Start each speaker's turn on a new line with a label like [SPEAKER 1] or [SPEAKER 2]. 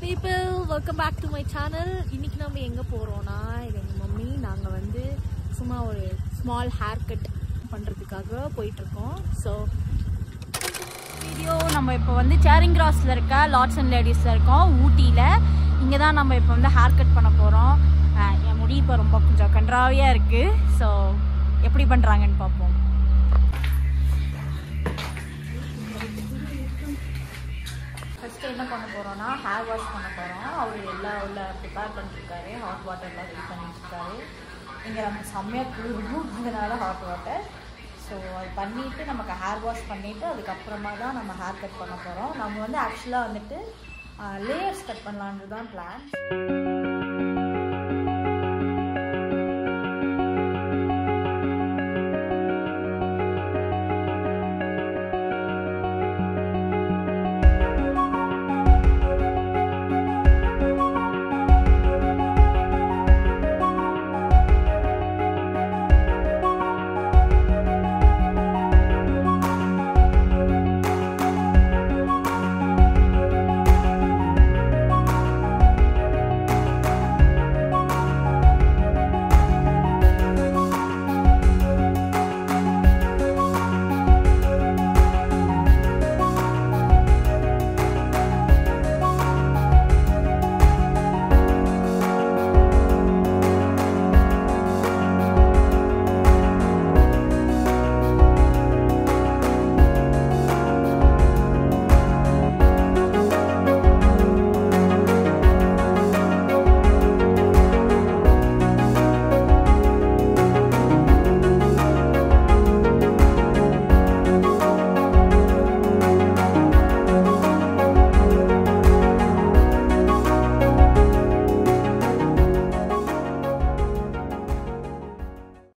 [SPEAKER 1] people, welcome back to my channel. இன்னைக்கு நம்ம எங்க போறோம்னா எங்க மம்மி நாங்க வந்து சும்மா ஒரு ஸ்மால் ஹேர் கட் பண்றதுக்காக போயிட்டு இருக்கோம். சோ வீடியோ நம்ம இப்போ வந்து சேரிங் கிராஸ்ல இருக்க லார்ட்ஸ் அண்ட் லேடிஸ்ல இருக்கோம் ஊட்டியில. இங்க தான் நம்ம இப்போ வந்து ஹேர் கட் பண்ண போறோம். என் முடி இப்போ ரொம்ப கொஞ்சம் கன்றாவியா இருக்கு. ஸோ எப்படி பண்றாங்கன்னு பார்ப்போம். ஃபஸ்ட்டு என்ன பண்ண போகிறோன்னா ஹேர் வாஷ் பண்ண போகிறோம். அவர் எல்லாம் உள்ள ப்ரிப்பேர் பண்ணிட்டுருக்காரு. ஹாட் வாட்டர்லாம் ரெடி பண்ணிட்டுருக்காரு. இங்கே நம்ம செம்மையாக குளிரும், அதனால ஹாட் வாட்டர். ஸோ அது பண்ணிவிட்டு நமக்கு ஹேர் வாஷ் பண்ணிவிட்டு அதுக்கப்புறமா தான் நம்ம ஹேர் கட் பண்ண போகிறோம். நம்ம வந்து ஆக்சுவலாக வந்துட்டு லேயர்ஸ் கட் பண்ணலான்றது தான் பிளான்.